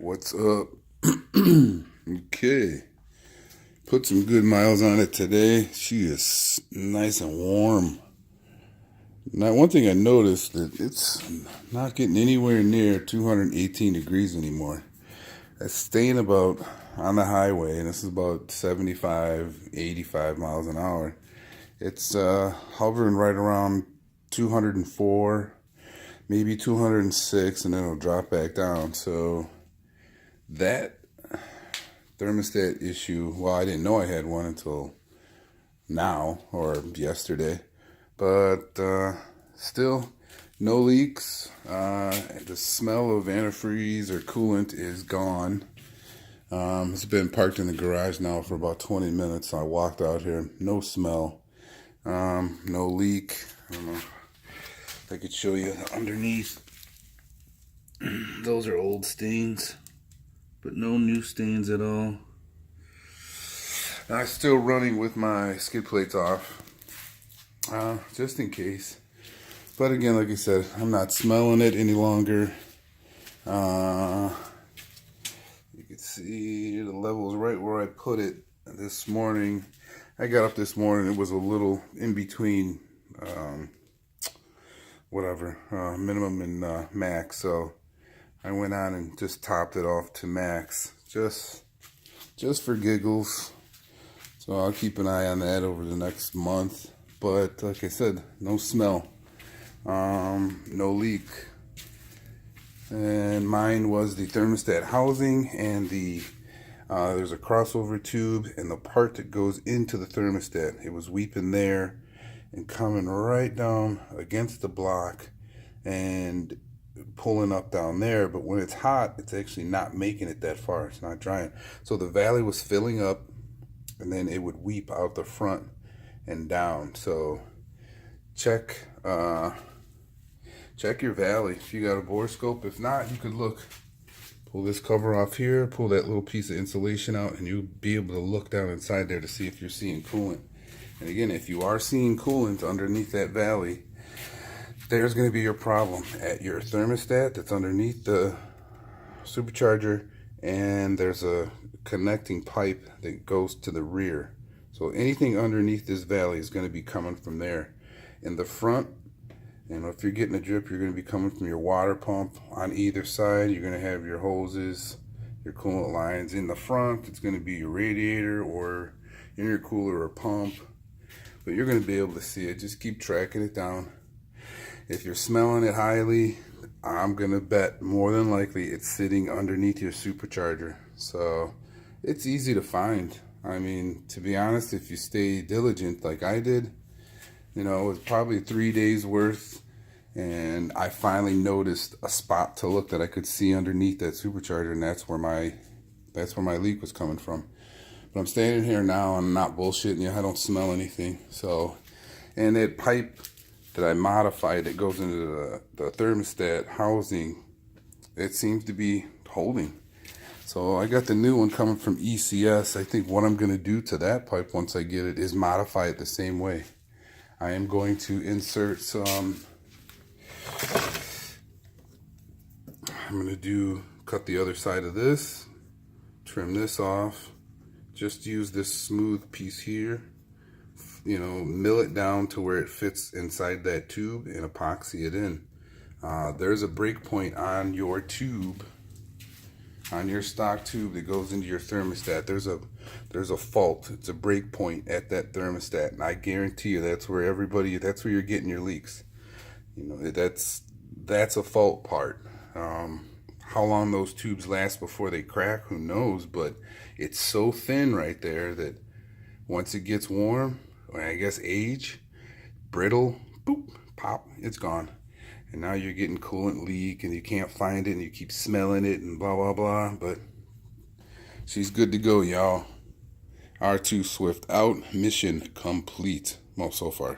What's up? Okay. Put some good miles on it today. She is nice and warm. Now, one thing I noticed that it's not getting anywhere near 218 degrees anymore. It's staying about on the highway, and this is about 75, 85 miles an hour. It's hovering right around 204, maybe 206, and then it'll drop back down. So that thermostat issue, well, I didn't know I had one until now or yesterday, but still no leaks. The smell of antifreeze or coolant is gone. It's been parked in the garage now for about 20 minutes. So I walked out here, no smell, no leak. I don't know if I could show you underneath. Those are old stains, but no new stains at all. I'm still running with my skid plates off, just in case. But again, like I said, I'm not smelling it any longer. You can see the levels right where I put it this morning. I got up this morning, it was a little in between minimum and max, so I went on and just topped it off to max, just for giggles. So I'll keep an eye on that over the next month. But like I said, no smell, no leak. And mine was the thermostat housing and the there's a crossover tube and the part that goes into the thermostat. It was weeping there and coming right down against the block and pulling up down there, but when it's hot, it's actually not making it that far. It's not drying. So the valley was filling up, and then it would weep out the front and down. So check your valley if you got a borescope. If not, you could pull this cover off here, pull that little piece of insulation out, and you'll be able to look down inside there to see if you're seeing coolant. And again, if you are seeing coolant underneath that valley, there's going to be your problem at your thermostat that's underneath the supercharger, and there's a connecting pipe that goes to the rear. So anything underneath this valley is going to be coming from there. In the front, and if you're getting a drip, you're going to be coming from your water pump. On either side, you're going to have your hoses, your coolant lines. In the front, it's going to be your radiator or intercooler or pump. But you're going to be able to see it. Just keep tracking it down. If you're smelling it highly, I'm going to bet more than likely it's sitting underneath your supercharger. So it's easy to find. I mean, to be honest, if you stay diligent like I did, you know, it was probably 3 days worth, and I finally noticed a spot to look that I could see underneath that supercharger, and that's where my leak was coming from. But I'm standing here now, and I'm not bullshitting you, I don't smell anything. So, and that pipe that I modified that goes into the thermostat housing, it seems to be holding. So I got the new one coming from ECS. I think what I'm going to do to that pipe once I get it is modify it the same way. I am going to insert some, I'm going to cut the other side of this, trim this off, just use this smooth piece here, you know, mill it down to where it fits inside that tube and epoxy it in. There's a break point on your tube, on your stock tube that goes into your thermostat. There's a fault. It's a break point at that thermostat, and I guarantee you that's where you're getting your leaks. You know, that's a fault part. How long those tubes last before they crack, who knows? But it's so thin right there that once it gets warm, or I guess age, brittle, boop, pop, it's gone. And now you're getting coolant leak and you can't find it and you keep smelling it and blah, blah, blah. But she's good to go, y'all. R2 Swift out, mission complete. Well, so far.